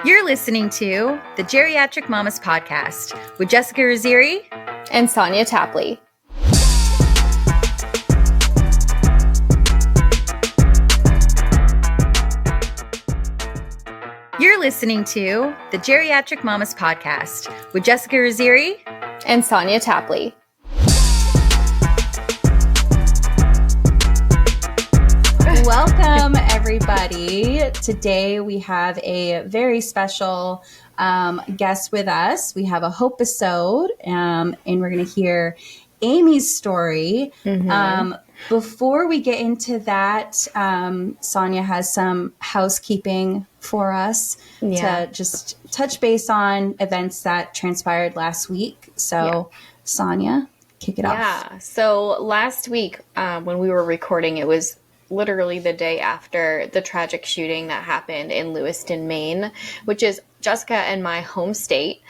You're listening to the Geriatric Mamas Podcast with Jessica Raziri and Sonia Tapley. You're listening to the Geriatric Mamas Podcast with Jessica Raziri and Sonia Tapley. Welcome, everybody. Today we have a very special guest with us. We have a HOPEisode, and we're going to hear Amy's story. Before we get into that, Sonia has some housekeeping for us to just touch base on events that transpired last week. So, Sonia, kick it off. Yeah. So last week when we were recording, it was literally the day after the tragic shooting that happened in Lewiston, Maine, which is Jessica and my home state.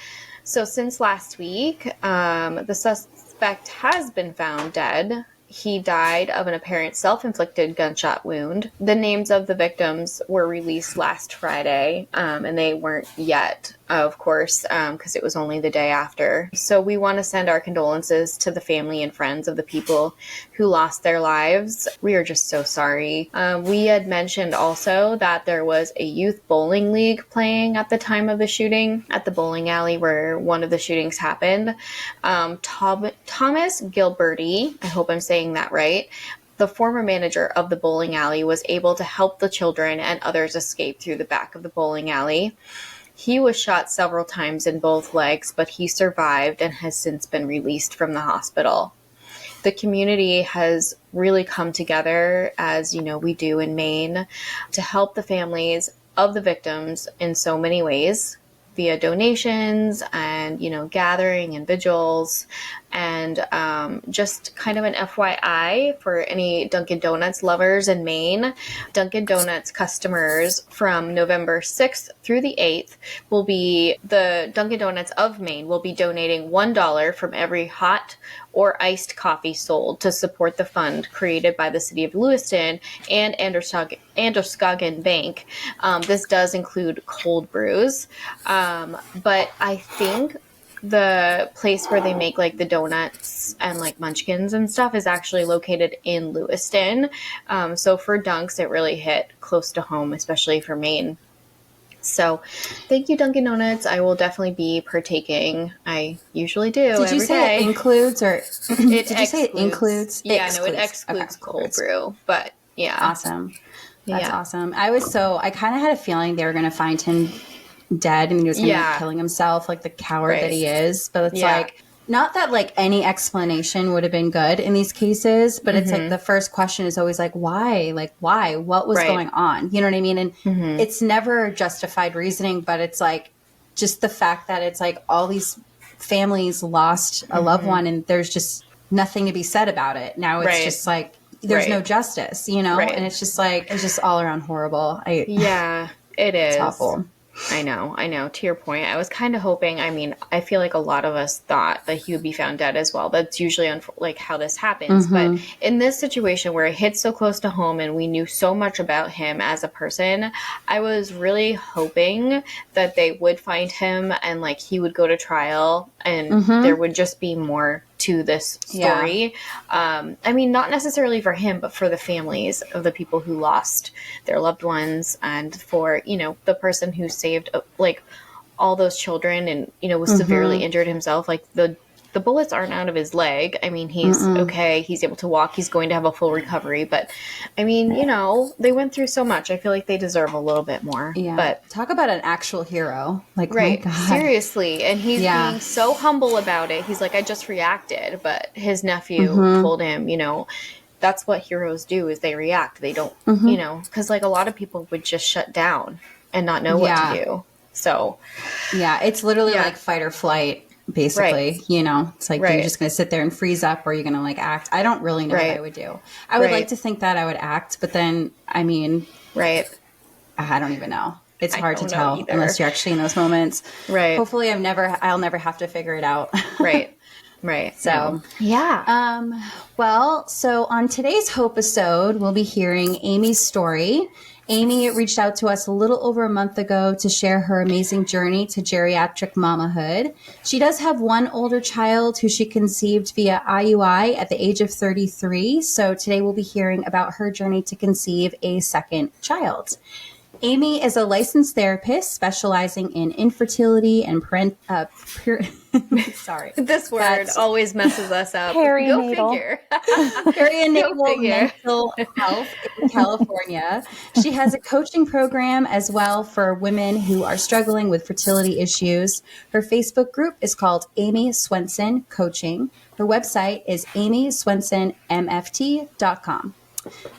So since last week, the suspect has been found dead. He died of an apparent self-inflicted gunshot wound. The names of the victims were released last Friday, and they weren't yet, of course, because it was only the day after. So we want to send our condolences to the family and friends of the people who lost their lives. We are just so sorry. We had mentioned also that there was a youth bowling league playing at the time of the shooting at the bowling alley where one of the shootings happened. Thomas Gilberti, I hope I'm saying that right, the former manager of the bowling alley, was able to help the children and others escape through the back of the bowling alley. He was shot several times in both legs, but he survived and has since been released from the hospital. The community has really come together, as you know we do in Maine, to help the families of the victims in so many ways, via donations and, gathering and vigils, and just kind of an FYI for any Dunkin' Donuts lovers in Maine. Dunkin' Donuts customers from November 6th through the 8th the Dunkin' Donuts of Maine will be donating $1 from every hot or iced coffee sold to support the fund created by the city of Lewiston and Androscoggin Bank. This does include cold brews, but I think the place where they make like the donuts and like munchkins and stuff is actually located in Lewiston. So for Dunks, it really hit close to home, especially for Maine. So thank you, Dunkin' Donuts. I will definitely be partaking. I usually do. Did you say it includes or did you say it includes? Yeah, no, it excludes cold brew, but yeah. Awesome. That's awesome. I kind of had a feeling they were going to find him dead and he was going to be killing himself like the coward that he is. But it's like, not that like any explanation would have been good in these cases, but it's like the first question is always like, why? Like, why? What was going on? You know what I mean? And it's never justified reasoning, but it's like just the fact that it's like all these families lost a loved one and there's just nothing to be said about it. Now it's just like, there's no justice, and it's just like, it's just all around horrible. It is. It's awful. I know. To your point, I was kind of hoping, I feel like a lot of us thought that he would be found dead as well. That's usually like how this happens. But in this situation where it hits so close to home and we knew so much about him as a person, I was really hoping that they would find him and like he would go to trial and there would just be more to this story. Not necessarily for him, but for the families of the people who lost their loved ones and for, the person who saved like all those children and, was severely injured himself. Like the bullets aren't out of his leg. He's okay. He's able to walk. He's going to have a full recovery. But they went through so much. I feel like they deserve a little bit more. Yeah. But talk about an actual hero. Like, right. My God. Seriously. And he's being so humble about it. He's like, I just reacted. But his nephew told him, that's what heroes do is they react. They don't, because like a lot of people would just shut down and not know what to do. So. Yeah. It's literally like fight or flight. Basically, it's like, you're just going to sit there and freeze up or you're going to like act. I don't really know what I would do. I would like to think that I would act, but then, I don't even know. It's hard to tell unless you're actually in those moments. Right. Hopefully I'll never have to figure it out. Right. So, yeah. So on today's HOPEisode, we'll be hearing Amy's story. Amy reached out to us a little over a month ago to share her amazing journey to geriatric mamahood. She does have one older child who she conceived via IUI at the age of 33. So today we'll be hearing about her journey to conceive a second child. Amy is a licensed therapist specializing in infertility and sorry. This word always messes us up. Perinatal. Go figure. Perinatal mental health in California. She has a coaching program as well for women who are struggling with fertility issues. Her Facebook group is called Amy Swenson Coaching. Her website is amyswensonmft.com.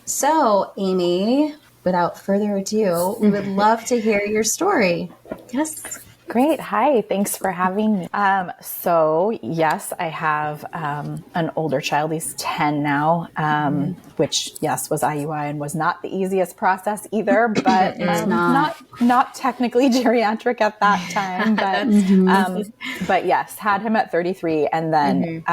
So, Amy, without further ado, we would love to hear your story. Yes. Great. Hi. Thanks for having me. So yes, I have an older child. He's 10 now, which yes, was IUI and was not the easiest process either, but not technically geriatric at that time, but yes, had him at 33 and then,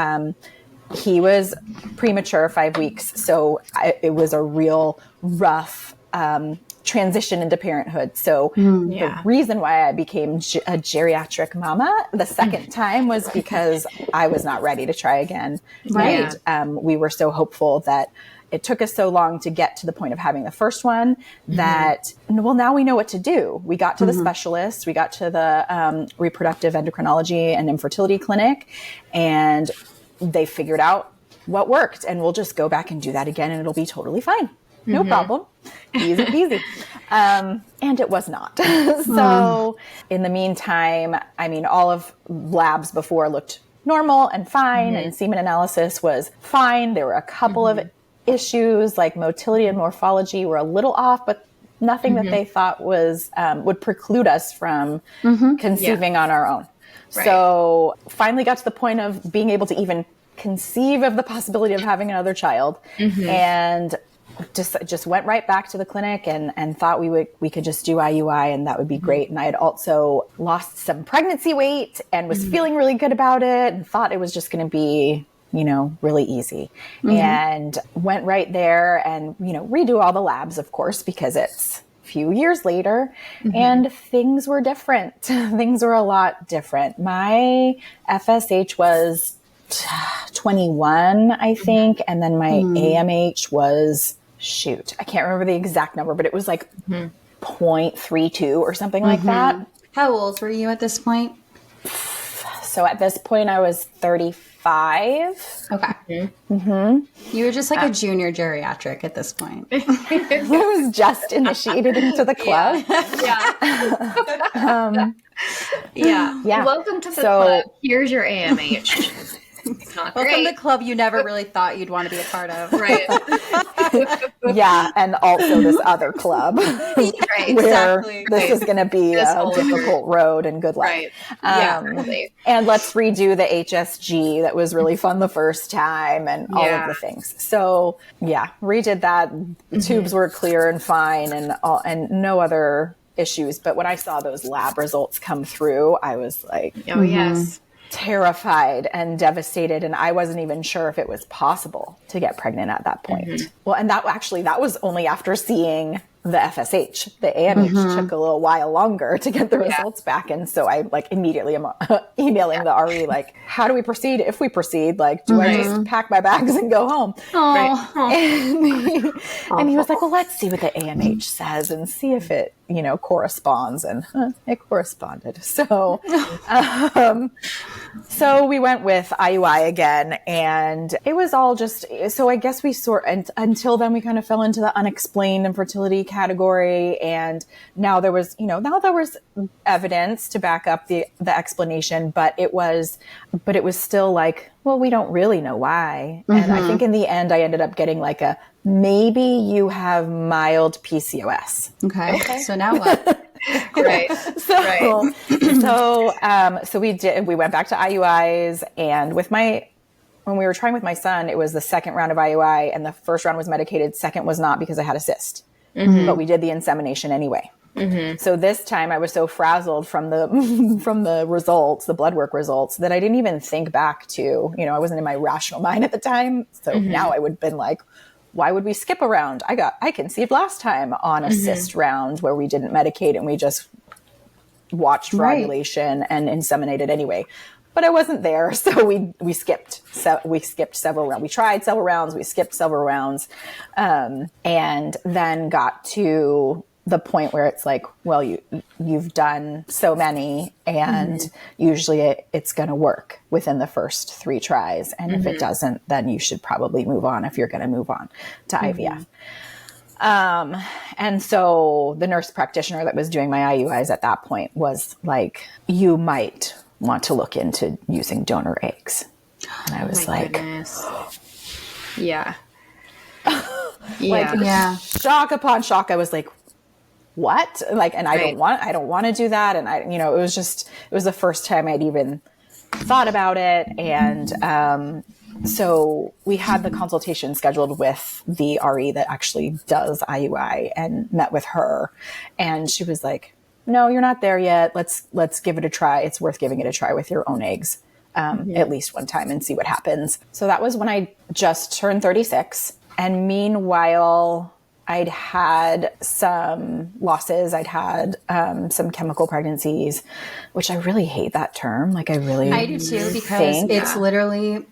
he was premature 5 weeks. So it was a real rough, transition into parenthood. So the reason why I became a geriatric mama the second time was because I was not ready to try again. Right. And we were so hopeful that it took us so long to get to the point of having the first one that, well, now we know what to do. We got to the specialist, we got to the reproductive endocrinology and infertility clinic, and they figured out what worked, and we'll just go back and do that again and it'll be totally fine. No problem. Easy peasy. And it was not. So in the meantime, I mean, all of labs before looked normal and fine, and semen analysis was fine. There were a couple of issues like motility and morphology were a little off, but nothing that they thought was would preclude us from conceiving on our own. Right. So finally got to the point of being able to even conceive of the possibility of having another child, and just went right back to the clinic and thought we could just do IUI and that would be great. And I had also lost some pregnancy weight and was feeling really good about it and thought it was just going to be, really easy, and went right there and, redo all the labs, of course, because it's a few years later and things were different. Things were a lot different. My FSH was 21, I think. And then my AMH was, I can't remember the exact number, but it was like 0.32 or something like that. How old were you at this point? So at this point I was 35. Okay. You were just like a junior geriatric at this point. I was just initiated into the club. Yeah. Welcome to the club. Here's your AMH. Welcome to the club you never really thought you'd want to be a part of. Right. Yeah, and also this other club where this is going to be a difficult road and good luck. Right. And let's redo the HSG that was really fun the first time and all of the things. So redid that. Tubes were clear and fine and no other issues. But when I saw those lab results come through, I was like, oh yes. Terrified and devastated, and I wasn't even sure if it was possible to get pregnant at that point. Well, and that was only after seeing the FSH. The AMH took a little while longer to get the results back, and so I immediately am emailing the RE how do we proceed? If we proceed, do I just pack my bags and go home? Right. And he was like, well, let's see what the AMH says and see if it corresponds, and it corresponded. So so we went with IUI again, and it was all just, so I guess we until then we kind of fell into the unexplained infertility category. And now there was evidence to back up the explanation, but it was still well, we don't really know why. And I think in the end I ended up getting maybe you have mild PCOS. Okay. So now what? Right. So we went back to IUIs, and when we were trying with my son, it was the second round of IUI, and the first round was medicated. Second was not, because I had a cyst, but we did the insemination anyway. So this time I was so frazzled from the results, the blood work results, that I didn't even think back to, I wasn't in my rational mind at the time. So now I would have been why would we skip a round? I conceived last time on a cyst round where we didn't medicate and we just watched for ovulation and inseminated anyway. But I wasn't there, so we skipped. So we skipped several rounds. We tried several rounds. We skipped several rounds, and then got to the point where it's like, well, you've done so many, and usually it's going to work within the first 3 tries. And if it doesn't, then you should probably move on if you're going to move on to IVF. And so the nurse practitioner that was doing my IUIs at that point was like, you might want to look into using donor eggs. And I was like, goodness. Yeah. Shock upon shock. I was like, what? Like, and I don't want to do that. And it was the first time I'd even thought about it. And, so we had the consultation scheduled with the RE that actually does IUI, and met with her, and she was like, no, you're not there yet. Let's give it a try. It's worth giving it a try with your own eggs, at least one time, and see what happens. So that was when I just turned 36. And meanwhile, I'd had some losses. I'd had some chemical pregnancies, which I really hate that term. Like I do too, because it's literally,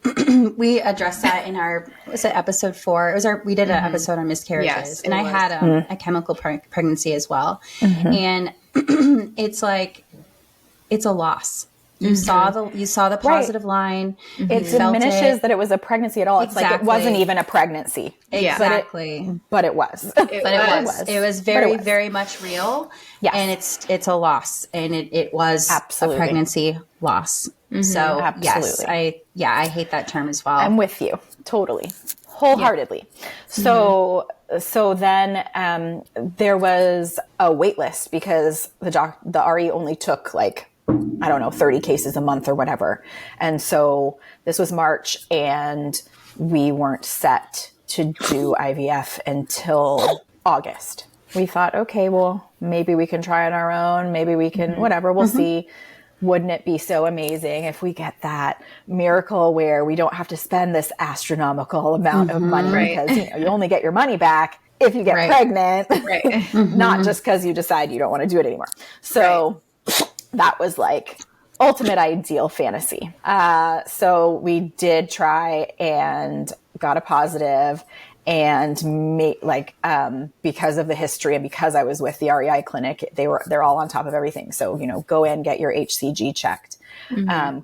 we addressed that in was it episode 4? We did an episode on miscarriages, and I had a chemical pregnancy as well. And it's like, it's a loss. You saw the positive line. It diminishes that it was a pregnancy at all. It's like it wasn't even a pregnancy. Exactly. But it was. It was very, very much real. Yes. And it's a loss. And it was a pregnancy loss. So yes, I hate that term as well. I'm with you. Totally. Wholeheartedly. So then there was a wait list because the RE only took 30 cases a month or whatever. And so this was March, and we weren't set to do IVF until August. We thought, okay, well, maybe we can try on our own. Maybe we can, whatever, we'll see. Wouldn't it be so amazing if we get that miracle where we don't have to spend this astronomical amount of money because you only get your money back if you get pregnant, not just because you decide you don't want to do it anymore. So that was like ultimate ideal fantasy. So we did try and got a positive, and because of the history and because I was with the REI clinic, they're all on top of everything. So, go in, get your HCG checked,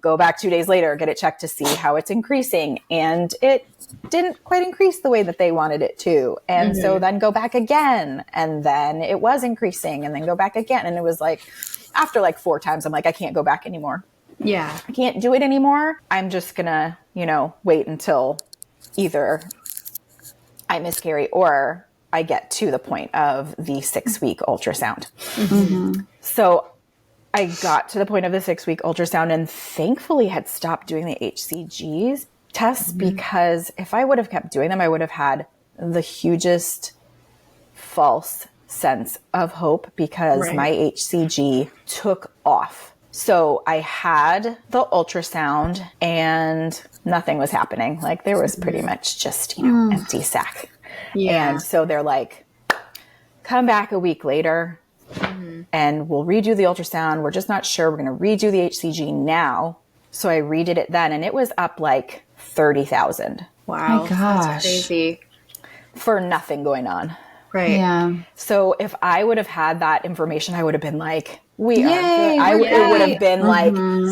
go back 2 days later, get it checked to see how it's increasing. And it didn't quite increase the way that they wanted it to. And so then go back again, and then it was increasing, and then go back again. And it was like, after 4 times, I'm like, I can't go back anymore. Yeah. I can't do it anymore. I'm just gonna, wait until either I miscarry or I get to the point of the 6-week ultrasound. So I got to the point of the 6-week ultrasound, and thankfully had stopped doing the HCGs tests, because if I would have kept doing them, I would have had the hugest false sense of hope, because my HCG took off. So I had the ultrasound and nothing was happening. There was pretty much just, empty sac. Yeah. And so they're like, come back a week later and we'll redo the ultrasound. We're just not sure. We're going to redo the HCG now. So I redid it then, and it was up 30,000. Wow. My gosh. That's crazy. For nothing going on. Right. Yeah. So if I would have had that information, I would have been like, we are good. It would have been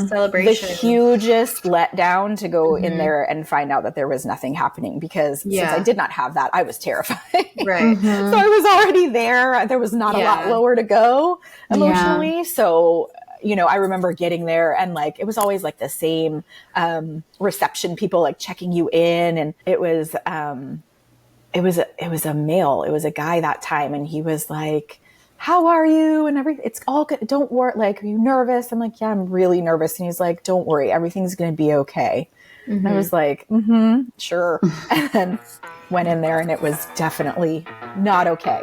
celebration. The hugest letdown to go in there and find out that there was nothing happening, because since I did not have that, I was terrified. Right. So I was already there. There was not a lot lower to go emotionally. Yeah. So, I remember getting there, and it was always the same reception people checking you in, and it was a male. It was a guy that time, and he was like, how are you? And it's all good. Don't worry. Are you nervous? I'm like, yeah, I'm really nervous. And he's like, don't worry. Everything's going to be okay. And I was like, sure. And then went in there, and it was definitely not okay.